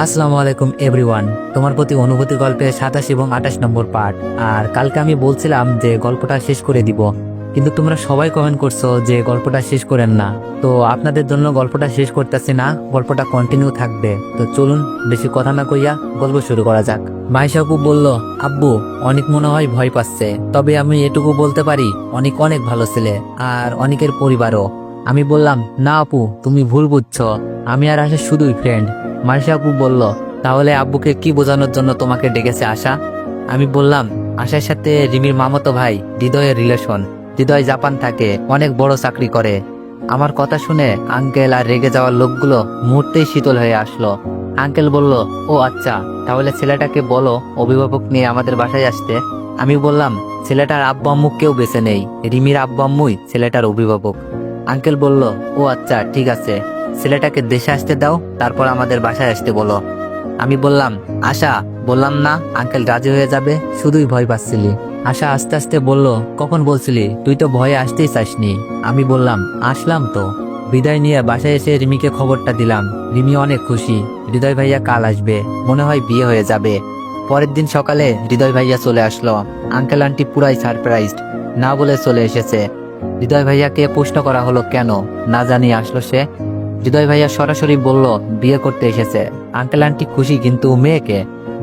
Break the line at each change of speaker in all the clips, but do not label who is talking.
আসসালামু আলাইকুম এভরিওয়ান। তোমার প্রতি অনুভূতি গল্পের 27 এবং 28 নম্বর পার্ট। আর কালকে আমি বলছিলাম যে গল্পটা শেষ করে দিব, কিন্তু তোমরা সবাই কমেন্ট করছো যে গল্পটা শেষ করেন না। তো আপনাদের জন্য গল্পটা শেষ করতেছি না, গল্পটা কন্টিনিউ থাকবে। তো চলুন বেশি কথা না কইয়া গল্প শুরু করা যাক। মাইশা আপু বলল, আব্বু অনেক মনে হয় ভয় পাচ্ছে, তবে আমি এটুকু বলতে পারি অনেক অনেক ভালো ছেলে, আর অনেকের পরিবারও। আমি বললাম, না আপু তুমি ভুল বুঝছো, আমি আর আশা শুধুই ফ্রেন্ড। মাইশা আপু বলল, তাহলে আব্বুকে কি বোঝানোর জন্য তোমাকে ডেকেছে আশা? আমি বললাম, আশার সাথে রিমির মামাতো ভাই হৃদয়ের রিলেশন। হৃদয় জাপান থাকে, অনেক বড় চাকরি করে। আমার কথা শুনে আঙ্কেল আর রেগে যাওয়ার লোকগুলো মুহূর্তেই শীতল হয়ে আসলো। আঙ্কেল বলল, ও আচ্ছা, তাহলে ছেলেটাকে বলো অভিভাবক নিয়ে আমাদের বাসায় আসতে। আমি বললাম, ছেলেটার আব্বু আম্মু কেউ বেঁচে নেই, রিমির আব্বু আম্মুই ছেলেটার অভিভাবক। আঙ্কেল বলল, ও আচ্ছা ঠিক আছে, ছেলেটাকে দেশে আসতে দাও, তারপর আমাদের বাসায় আসতে বলো। আমি বললাম, আশা বললাম না আঙ্কেল রাজি হয়ে যাবে, শুধুই ভয় পাচ্ছিলি। আশা আস্তে আস্তে বলল, কখন বলছিলি? তুই তো ভয়ে আসতেই চাসনি। আমি বললাম, আসলাম তো। বিদায় নিয়ে বাসায় এসে রিমিকে খবরটা দিলাম। রিমি অনেক খুশি, হৃদয় ভাইয়া কাল আসবে, মনে হয় বিয়ে হয়ে যাবে। পরের দিন সকালে হৃদয় ভাইয়া চলে আসলো। আঙ্কেল আন্টি পুরাই সারপ্রাইজড, না বলে চলে এসেছে। হৃদয় ভাইয়াকে প্রশ্ন করা হলো কেন, না জানিয়ে আসলো সে। হৃদয় ভাইয়া সরাসরি বলল বিয়ে করতে এসেছে। আঙ্কেল আন্টি খুশি, কিন্তু মেয়েকে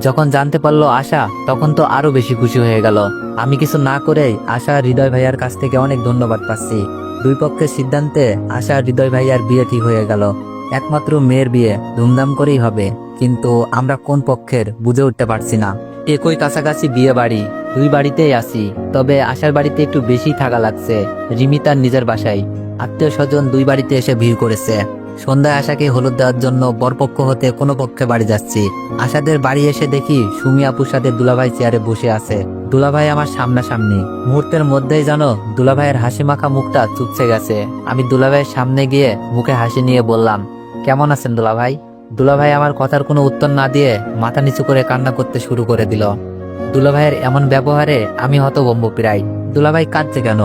যখন জানতে পারলো আশা, তখন তো আরো বেশি খুশি হয়ে গেল। আমি কিছু না করেই আশা আর হৃদয় ভাইয়ার কাছ থেকে অনেক ধন্যবাদ পাচ্ছি। দুই পক্ষের সিদ্ধান্তে আশা আর হৃদয় ভাইয়ার বিয়ে ঠিক হয়ে গেল। একমাত্র মেয়ের বিয়ে ধুমধাম করেই হবে, কিন্তু আমরা কোন পক্ষের বুঝে উঠতে পারছি না। একই কাছাকাছি বিয়ে বাড়ি, দুই বাড়িতেই আছি, তবে আশার বাড়িতে একটু বেশি থাকা লাগছে। রিমি তার নিজের বাসায়, আত্মীয় স্বজন দুই বাড়িতে এসে ভিড় করেছে। সন্ধ্যায় আশাকে হলুদ দেওয়ার জন্য বরপক্ষ হতে কোনো পক্ষে বাড়ি যাচ্ছি। আশাদের বাড়ি এসে দেখি সুমি আপুর সাথে দুলাভাই চেয়ারে বসে আছে। দুলাভাই আমার সামনাসামনি। মুহূর্তের মধ্যেই জানো দুলাভাইয়ের হাসি মাখা মুখটা চুপসে গেছে। আমি দুলাভাইয়ের সামনে গিয়ে মুখে হাসি নিয়ে বললাম, কেমন আছেন দুলাভাই? দুলাভাই আমার কথার কোনো উত্তর না দিয়ে মাথা নিচু করে কান্না করতে শুরু করে দিল। দুলাভাইয়ের এমন ব্যবহারে আমি হতভম্ব প্রায়। দুলাভাই কাঁদছে কেন?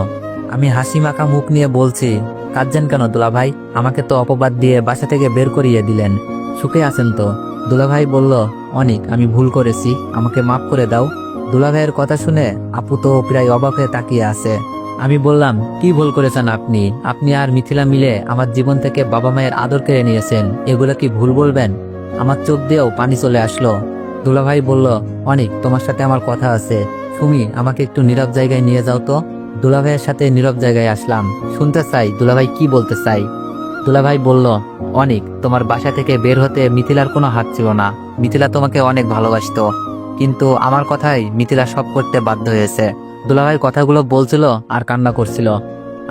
আমি হাসি মাখা মুখ নিয়ে বলছি, কাঁদছেন কেন দুলাভাই? আমাকে তো অপবাদ দিয়ে বাসা থেকে বের করিয়ে দিলেন, সুখে আছেন তো? দুলাভাই বলল, অনেক, আমি ভুল করেছি, আমাকে মাফ করে দাও। দুলাভাইয়ের কথা শুনে আপু তো প্রায় অবাক হয়ে তাকিয়ে আছে। আমি বললাম, কি ভুল করেছেন আপনি? আপনি আর মিথিলা মিলে আমার জীবন থেকে বাবা মায়ের আদর কেড়ে নিয়েছেন, এগুলো কি ভুল বলবেন? আমার চোখ দিয়েও পানি চলে আসলো। দুলাভাই বলল, অনেক, তোমার সাথে আমার কথা আছে। সুমি, আমাকে একটু নীরব জায়গায় নিয়ে যাও তো। দুলাভাইয়ের সাথে নীরব জায়গায় আসলাম, শুনতে চাই দুলাভাই কি বলতে চাই। দুলাভাই বলল, অনেক, তোমার বাসা থেকে বের হতে মিথিলার কোনো হাত ছিল না। মিথিলা তোমাকে অনেক ভালোবাসতো, কিন্তু আমার কথাই মিথিলা সব করতে বাধ্য হয়েছে। দুলাভাই কথাগুলো বলছিল আর কান্না করছিল।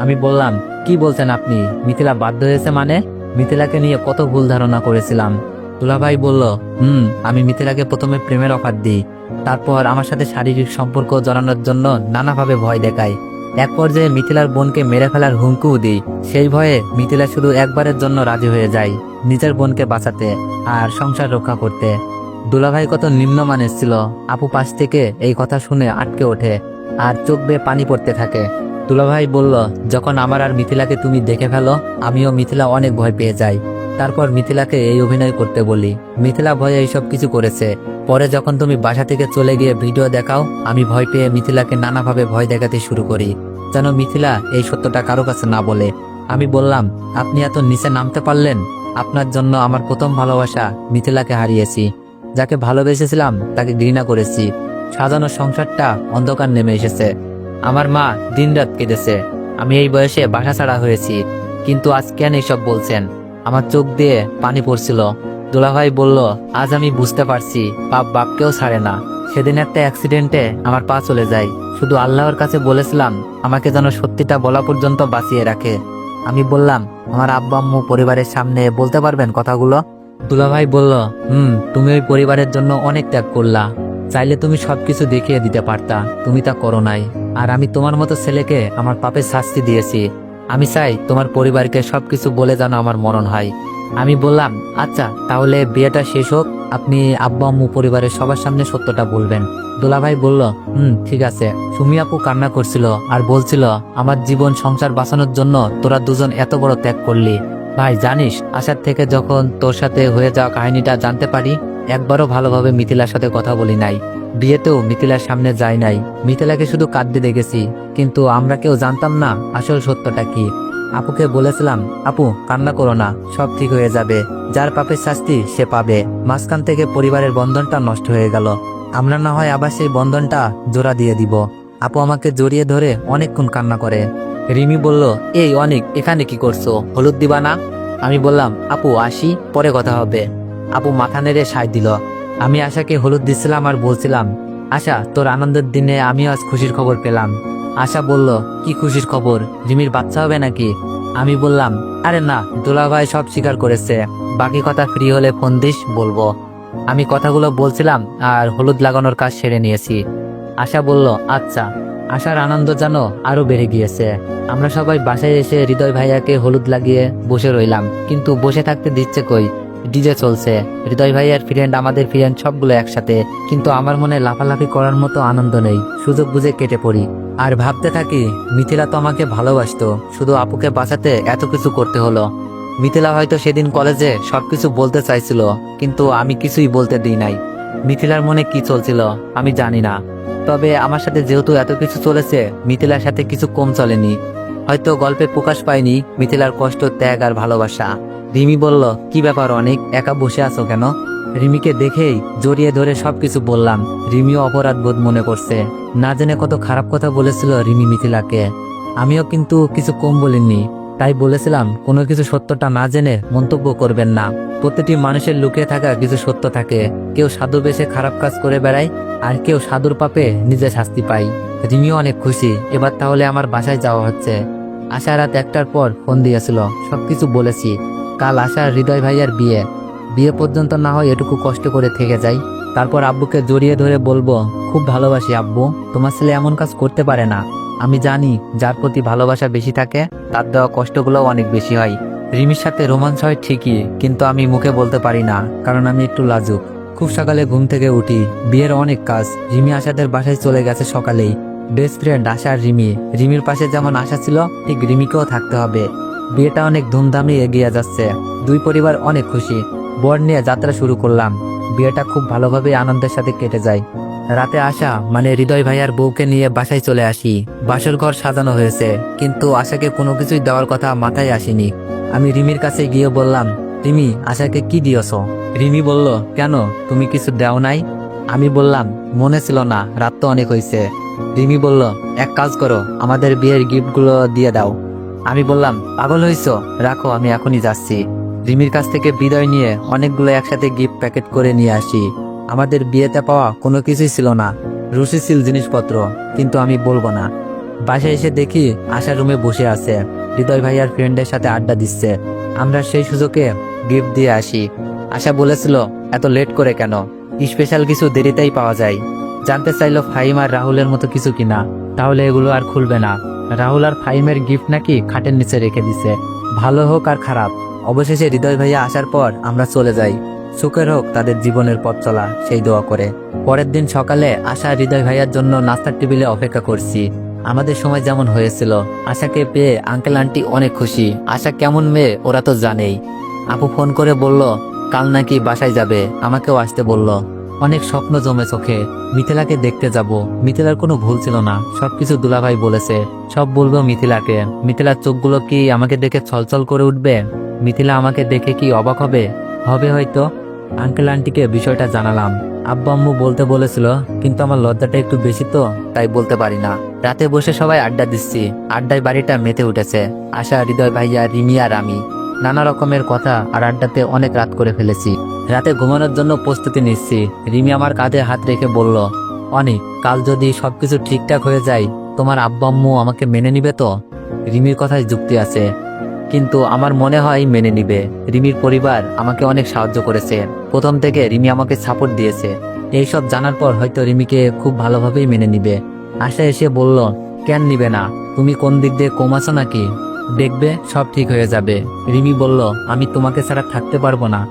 আমি বললাম, কি বলছেন আপনি? মিথিলা বাধ্য হয়েছে মানে? মিথিলাকে নিয়ে কত ভুল ধারণা করেছিলাম। দুলাভাই বলল, আমি মিথিলাকে প্রথমে প্রেমের অফার দিই, তারপর আমার সাথে শারীরিক সম্পর্ক জড়ানোর জন্য নানাভাবে ভয় দেখাই। এক পর্যায়ে মিথিলার বোনকে মেরে ফেলার হুমকিও দিই। সেই ভয়ে মিথিলা শুধু একবারের জন্য রাজি হয়ে যায়, নিজের বোনকে বাঁচাতে আর সংসার রক্ষা করতে। দুলাভাই কত নিম্নমানের ছিল। আপু পাশ থেকে এই কথা শুনে আটকে ওঠে আর চোখ বেয়ে পানি পড়তে থাকে। দুলাভাই বলল, যখন আমার আর মিথিলাকে তুমি দেখে ফেলো, আমিও মিথিলা অনেক ভয় পেয়ে যাই। তারপর মিথিলাকে এই অভিনয় করতে বলি। মিথিলা ভয়ে এইসব কিছু করেছে। পরে যখন তুমি বাসা থেকে চলে গিয়ে ভিডিও দেখাও, আমি ভয় পেয়ে মিথিলাকে নানাভাবে ভয় দেখাতে শুরু করি, যেন মিথিলা এই সত্যটা কারো কাছে না বলে। আমি বললাম, আপনি এত নিচে নামতে পারলেন? আপনার জন্য আমার প্রথম ভালোবাসা মিথিলাকে হারিয়েছি। যাকে ভালোবেসেছিলাম তাকে ঘৃণা করেছি। সাজানো সংসারটা অন্ধকার নেমে এসেছে। আমার মা দিনরাত কেঁদেছে। আমি এই বয়সে বাসা ছাড়া হয়েছি, কিন্তু আজ কেন এইসব বলছেন? আমার চোখ দিয়ে পানি পড়ছিল। দুলাভাই বলল, আজ আমি বুঝতে পারছি পাপ বাপকেও ছাড়ে না। সেদিন একটা অ্যাক্সিডেন্টে আমার পা চলে যায়। শুধু আল্লাহর কাছে বলেছিলাম আমাকে যেন সত্যিটা বলা পর্যন্ত বাঁচিয়ে রাখে। আমি বললাম, আমার আব্বা আম্মু পরিবারের সামনে বলতে পারবেন কথাগুলো? দুলাভাই বলল, তুমি ওই পরিবারের জন্য অনেক ত্যাগ করলা। চাইলে তুমি সবকিছু দেখিয়ে দিতে পারতা, তুমি তা করো নাই। আর আমি তোমার মতো ছেলেকে আমার পাপের শাস্তি দিয়েছি। আমি চাই তোমার পরিবারকে সবকিছু বলে যেন আমার মরণ হয়। আমি বললাম, আচ্ছা তাহলে বিয়েটা শেষ হোক, আপনি আব্বা আম্মু পরিবারের সবার সামনে সত্যটা বলবেন। দুলাভাই বলল, ঠিক আছে। সুমি আপু কান্না করছিল আর বলছিল, আমার জীবন সংসার বাঁচানোর জন্য তোরা দুজন এত বড় ত্যাগ করলি, ভাই জানিস, আসার থেকে যখন তোর সাথে হয়ে যাওয়া কাহিনীটা জানতে পারি, একবারও ভালোভাবে মিথিলার সাথে কথা বলি নাই। বিয়েতেও মিথিলার সামনে যাই নাই, মিথিলাকে শুধু কাঁদতে দেখেছি। কিন্তু আমরা কেউ জানতাম না আসল সত্যটা কি। আপুকে বলেছিলাম, আপু কান্না করো না, সব ঠিক হয়ে যাবে, যার পাপের শাস্তি সে পাবে। মাঝখান থেকে পরিবারের বন্ধনটা নষ্ট হয়ে গেল। আমরা না হয় আবার সেই বন্ধনটা জোড়া দিয়ে দিব। আপু আমাকে জড়িয়ে ধরে অনেকক্ষণ কান্না করে। রিমি বলল, এই অনেক, এখানে কি করছো, হলুদ দিবা না? আমি বললাম, আপু আসি, পরে কথা হবে। আপু মাথা নেড়ে সায় দিল। আমি আশাকে হলুদ দিচ্ছিলাম আর বলছিলাম, আশা তোর আনন্দের দিনে আমিও আজ খুশির খবর পেলাম। আশা বলল, কি খুশির খবর, রিমির বাচ্চা হবে নাকি? আমি বললাম, আরে না, দুলাভাই সব স্বীকার করেছে, বাকি কথা ফ্রি হলে ফোন দিস, বলবো। আমি কথাগুলো বলছিলাম আর হলুদ লাগানোর কাজ সেরে নিয়েছি। আশা বলল, আচ্ছা। আশার আনন্দ যেন আরো বেড়ে গিয়েছে। আমরা সবাই বাসায় এসে হৃদয় ভাইয়াকে হলুদ লাগিয়ে বসে রইলাম, কিন্তু বসে থাকতে দিচ্ছে কই, ডিজে চলছে। হৃদয় ভাইয়ার ফ্রেন্ড, আমাদের ফ্রেন্ড, সবগুলো একসাথে। কিন্তু আমার মনে লাফালাফি করার মতো আনন্দ নেই, সুযোগ বুঝে কেটে পড়ি। আর ভাবতে থাকি, মিথিলা তো আমাকে ভালোবাসতো, শুধু আপুকে বাঁচাতে এত কিছু করতে হলো। মিথিলা হয়তো সেদিন কলেজে সবকিছু বলতে চাইছিল, কিন্তু আমি কিছুই বলতে দিই নাই। মিথিলার মনে কি চলছিল আমি জানি না, তবে আমার সাথে যেহেতু এত কিছু চলেছে, মিথিলার সাথে কিছু কম চলেনি। হয়তো গল্পে প্রকাশ পায়নি মিথিলার কষ্ট, ত্যাগ আর ভালোবাসা। রিমি বলল, কি ব্যাপার অনেক, একা বসে আছো কেন? রিমিকে দেখেই জড়িয়ে ধরে সবকিছু বললাম। রিমিও অপরাধ বোধ মনে করছে, না জেনে কত খারাপ কথা বলেছিল রিমি মিথিলাকে। আমিও কিন্তু কিছু কম বলিনি, তাই বলেছিলাম কোনো কিছু সত্যটা না জেনে মন্তব্য করবেন না। প্রতিটি মানুষের লুকিয়ে থাকা কিছু সত্য থাকে। কেউ সাধু বেশে খারাপ কাজ করে বেড়ায়, আর কেউ সাধুর পাপে নিজে শাস্তি পায়। রিমিও অনেক খুশি, এবার তাহলে আমার বাসায় যাওয়া হচ্ছে। আশা রাত 1টার পর ফোন দিয়েছিল, সবকিছু বলেছি। কাল আশার হৃদয় ভাইয়ার বিয়ে, বিয়ে পর্যন্ত না হয় এটুকু কষ্ট করে থেকে যাই, তারপর আব্বুকে জড়িয়ে ধরে বলবো, খুব ভালোবাসি আব্বু, তোমার ছেলে এমন কাজ করতে পারে না। আমি জানি যার প্রতি ভালোবাসা বেশি থাকে তার দেওয়া কষ্টগুলোও অনেক বেশি হয়। রিমির সাথে রোমান্স হয় ঠিকই, কিন্তু আমি মুখে বলতে পারি না, কারণ আমি একটু লাজুক। খুব সকালে ঘুম থেকে উঠি, বিয়ের অনেক কাজ। রিমি আশাদের বাসায় চলে গেছে সকালেই। বেস্ট ফ্রেন্ড আশা আর রিমি, রিমির পাশে যেমন আশা ছিল ঠিক রিমিকেও থাকতে হবে। বিয়েটা অনেক ধুমধামে এগিয়ে যাচ্ছে, দুই পরিবার অনেক খুশি। বর নিয়ে যাত্রা শুরু করলাম। বিয়েটা খুব ভালোভাবে আনন্দের সাথে কেটে যায়। রাতে আসা মানে হৃদয় ভাইয়ার বউকে নিয়ে বাসায় চলে আসি। বাসর ঘর সাজানো হয়েছে, কিন্তু আশাকে কোনো কিছুই দেওয়ার কথা মাথায় আসেনি। আমি রিমির কাছে গিয়ে বললাম, রিমি আশাকে কি দিয়েছ? রিমি বলল, কেন, তুমি কিছু দেও নাই? আমি বললাম, মনে ছিল না, রাত তো অনেক হয়েছে। রিমি বলল, এক কাজ করো, আমাদের বিয়ের গিফটগুলো দিয়ে দাও। আমি বললাম, পাগল হইছ, রাখো, আমি এখনই যাচ্ছি। রিমির কাছ থেকে বিদায় নিয়ে অনেকগুলো একসাথে গিফট প্যাকেট করে নিয়ে আসি। আমাদের বিয়েতে পাওয়া কোনো কিছুই ছিল না, রুচিশীল জিনিসপত্র, কিন্তু আমি বলবো না। বাসায় এসে দেখি আশা রুমে বসে আছে, হৃদয় ভাইয়ার ফ্রেন্ডের সাথে আড্ডা দিচ্ছে। আমরা সেই সুযোগে গিফট দিয়ে আসি। আশা বলেছিল, এত লেট করে কেন, স্পেশাল কিছু দেরিতেই পাওয়া যায়। জানতে চাইলো ফাহিম আর রাহুলের মতো কিছু কিনা, তাহলে এগুলো আর খুলবে না। রাহুল আর ফাহিমের গিফট নাকি খাটের নিচে রেখে দিছে। ভালো হোক আর খারাপ, অবশেষে হৃদয় ভাইয়া আসার পর আমরা চলে যাই। সুখের হোক তাদের জীবনের পথ চলা, সেই দোয়া করে। পরের দিন সকালে আশা হৃদয় ভাইয়ার জন্য নাস্তার টেবিলে অপেক্ষা করছি। আমাদের সময় যেমন হয়েছিল। আশাকে পেয়ে আঙ্কেল আন্টি অনেক খুশি। আশা কেমন মেয়ে ওরা তো জানেই। আপু ফোন করে বলল, কাল নাকি বাসায় যাবে, আমাকেও আসতে বলল। অনেক স্বপ্ন জমে চোখে, মিথিলাকে দেখতে যাব। মিথিলার কোনো ভুল ছিল না, সবকিছু দুলাভাই বলেছে। সব বলবো মিথিলাকে। মিথিলার চোখগুলো কি আমাকে দেখে ছলছল করে উঠবে? মিথিলা আমাকে দেখে কি অবাক হবে? হবে হয়তো। আঙ্কেল আন্টিকে বিষয়টা জানালাম। আব্বু আম্মু বলতে বলেছিল, কিন্তু আমার লজ্জাটা একটু বেশি তো, তাই বলতে পারি না। রাতে বসে সবাই আড্ডা দিচ্ছি। আড্ডায় বাড়িটা মেতে উঠেছে। আশা, হৃদয় ভাইয়া, রিমি আর আমি। নানা রকমের কথা আর আড্ডাতে অনেক রাত করে ফেলেছি। রাতে ঘুমানোর জন্য প্রস্তুতি নিচ্ছি। রিমি আমার কাঁধে হাত রেখে বলল, অনেক, কাল যদি সবকিছু ঠিকঠাক হয়ে যায়, তোমার আব্বু আম্মু আমাকে মেনে নিবে তো? রিমির কথায় যুক্তি আছে, কিন্তু আমার মনে হয় মেনে নিবে। রিমির পরিবার আমাকে অনেক সাহায্য করেছে। প্রথম থেকে রিমি আমাকে সাপোর্ট দিয়েছে। এইসব জানার পর হয়তো রিমিকে খুব ভালোভাবেই মেনে নিবে। আশা এসে বলল, কেন নিবে না, তুমি কোন দিক দিয়ে কম আছো নাকি? দেখবে সব ঠিক হয়ে যাবে। রিমি বলল, আমি তোমাকে ছাড়া থাকতে পারবো না।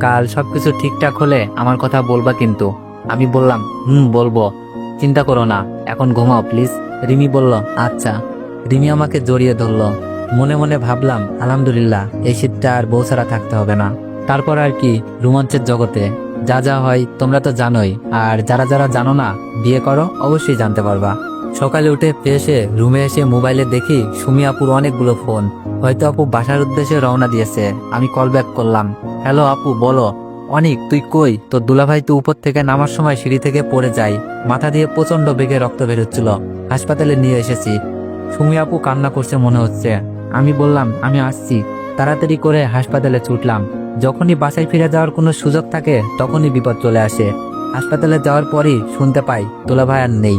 কাল সবকিছু ঠিকঠাক হলে আমার কথা বলবা কিন্তু। আমি বললাম, বলবো, চিন্তা করো না, এখন ঘুমাও প্লিজ। রিমি বলল, আচ্ছা। রিমি আমাকে জড়িয়ে ধরল। মনে মনে ভাবলাম আলহামদুলিল্লাহ এই শীতটা আর বউ ছাড়া থাকতে হবে না। তারপর আর কি, রোমাঞ্চের জগতে যা যা হয় তোমরা তো জানোই, আর যারা যারা জানো না বিয়ে করো অবশ্যই জানতে পারবা। সকালে উঠে ফ্রেশে রুমে এসে মোবাইলে দেখি সুমি আপুর অনেকগুলো ফোন। হয়তো আপু বাসার উদ্দেশ্যে রওনা দিয়েছে। আমি কল ব্যাক করলাম, হ্যালো আপু বলো। অনিক তুই কই? তোর দুলাভাই তো উপর থেকে নামার সময় সিঁড়ি থেকে পড়ে যায়, মাথা দিয়ে প্রচন্ড বেগে রক্ত বেরোচ্ছিল, হাসপাতালে নিয়ে এসেছি। সুমি আপু কান্না করছে মনে হচ্ছে। আমি বললাম আমি আসছি। তাড়াতাড়ি করে হাসপাতালে ছুটলাম। যখনই বাসায় ফিরে যাওয়ার কোনো সুযোগ থাকে তখনই বিপদ চলে আসে। হাসপাতালে যাওয়ার পরই শুনতে পাই দুলাভাই আর নেই।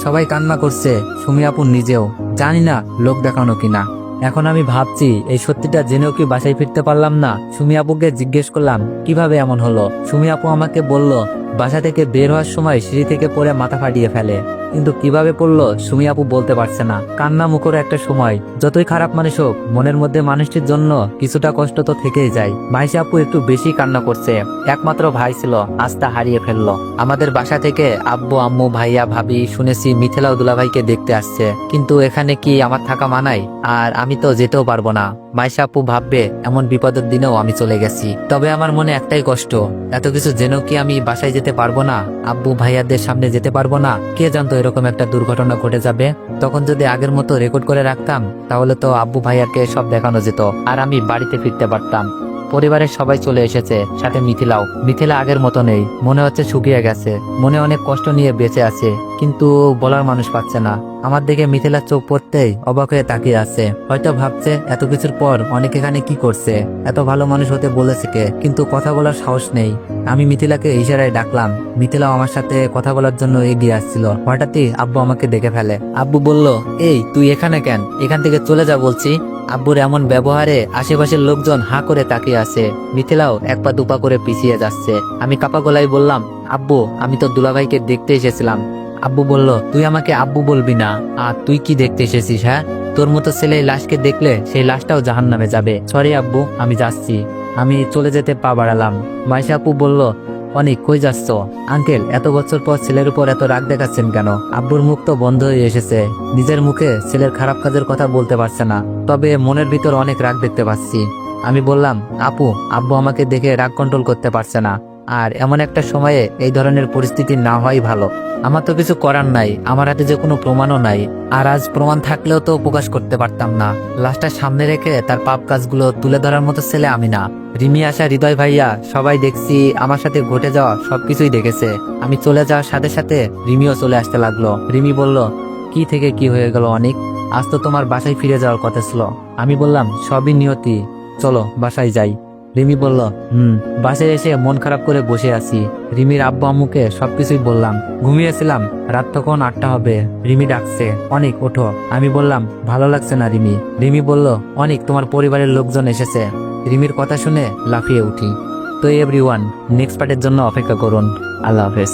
সবাই কান্না করছে, সুমি আপু নিজেও। জানি না লোক দেখানো কিনা। এখন আমি ভাবছি এই সত্যিটা জেনেও কি বাসায় ফিরতে পারলাম না। সুমি আপুকে জিজ্ঞেস করলাম কিভাবে এমন হলো। সুমি আপু আমাকে বলল বাসা থেকে বের হওয়ার সময় সিঁড়ি থেকে পড়ে মাথা ফাটিয়ে ফেলে, কিন্তু কিভাবে পড়লো সুমি আপু বলতে পারছে না। কান্না মুখর একটা সময়, যতই খারাপ মানুষ হোক মনের মধ্যে মানুষটির জন্য কিছুটা কষ্ট তো থেকেই যায়। মাইশা আপু একটু বেশি কান্না করছে। একমাত্র ভাই ছিল, আস্থা হারিয়ে ফেললো। আমাদের বাসা থেকে আব্বু আম্মু ভাইয়া ভাবি শুনেছি মিথিলা ও দুলাভাইকে দেখতে আসছে, কিন্তু এখানে কি আমার থাকা মানায়? আর আমি তো যেতেও পারবো না। মাইশা আপু ভাববে এমন বিপদের দিনেও আমি চলে গেছি। তবে আমার মনে একটাই কষ্ট, এত কিছু জেনেও কি আমি বাসায় যেতে পারবো না? আব্বু ভাইয়াদের সামনে যেতে পারবো না? কে জানতো এরকম একটা দুর্ঘটনা ঘটে যাবে। তখন যদি আগের মতো রেকর্ড করে রাখতাম তাহলে তো আব্বু ভাইয়াকে সব দেখানো যেত, আর আমি বাড়িতে ফিরতে পারতাম। পরিবারের সবাই চলে এসেছে, সাথে মিথিলাও। মিথিলা আগের মতো নেই, মনে হচ্ছে শুকিয়ে গেছে। মনে অনেক কষ্ট নিয়ে বেঁচে আছে, কিন্তু বলার মানুষ পাচ্ছে না। আমার দিকে মিথিলার চোখ পড়তেই অবাক হয়ে তাকিয়ে আছে। হয়তো ভাবছে এত কিছুর পর অনেক এখানে কি করছে, এত ভালো মানুষ হতে বলেছে কে, কিন্তু কথা বলার সাহস নেই। আমি মিথিলাকে ইশারায় ডাকলাম। মিথিলাও আমার সাথে কথা বলার জন্য এগিয়ে আসছিল। হঠাৎই আব্বু আমাকে দেখে ফেলে। আব্বু বলল, এই তুই এখানে কেন? এখান থেকে চলে যা বলছি। আব্বুর এমন ব্যবহারে আশেপাশের লোকজন হাঁ করে তাকিয়ে আছে। মিথিলাও এক পা দুপা করে পিছিয়ে যাচ্ছে। আমি কাপা গলায় বললাম, আব্বু আমি তো দুলাভাইকে দেখতে এসেছিলাম। আব্বু বলল, তুই আমাকে আব্বু বলবি না। আর তুই কি দেখতে এসেছিস? হ্যাঁ, তোর মতো ছেলে লাশকে দেখলে সেই লাশটাও জাহান্নামে যাবে। সরি আব্বু, আমি যাচ্ছি। আমি চলে যেতে পা বাড়ালাম। মাইশা আপু বলল, অনেক কই যাচ্ছ? আঙ্কেল এত বছর পর ছেলের উপর এত রাগ দেখাচ্ছেন কেন? আব্বুর মুখ তো বন্ধ হয়ে এসেছে। নিজের মুখে ছেলের খারাপ কাজের কথা বলতে পারছে না, তবে মনের ভিতর অনেক রাগ দেখতে পাচ্ছি। আমি বললাম, আপু আব্বু আমাকে দেখে রাগ কন্ট্রোল করতে পারছে না, আর এমন একটা সময়ে এই ধরনের পরিস্থিতি না হওয়াই ভালো। আমার তো কিছু করার নাই, আমার হাতে যে কোনো প্রমাণও নাই। আর আজ প্রমাণ থাকলেও তো প্রকাশ করতে পারতাম না। লাশটা সামনে রেখে তার পাপ কাজগুলো তুলে ধরার মতো ছেলে আমি না। রিমি আসা, হৃদয় ভাইয়া সবাই দেখছি আমার সাথে ঘটে যাওয়া সবকিছুই দেখেছে। আমি চলে যাওয়ার সাথে সাথে রিমিও চলে আসতে লাগলো। রিমি বলল, কি থেকে কি হয়ে গেল অনেক? আজ তো তোমার বাসায় ফিরে যাওয়ার কথা ছিল। আমি বললাম, সবই নিয়তি, চলো বাসায় যাই। রিমি বলল, বাসায় এসে মন খারাপ করে বসে আছি। রিমির আব্বু আম্মুকে সবকিছুই বললাম। ঘুমিয়েছিলাম, রাত তখন 8টা হবে। রিমি ডাকছে, অনেক ওঠো। আমি বললাম, ভালো লাগছে না রিমি। রিমি বলল, অনেক তোমার পরিবারের লোকজন এসেছে। রিমির কথা শুনে লাফিয়ে উঠি। তো এভরিওয়ান, নেক্সট পার্টের জন্য অপেক্ষা করুন। আল্লাহ হাফেজ।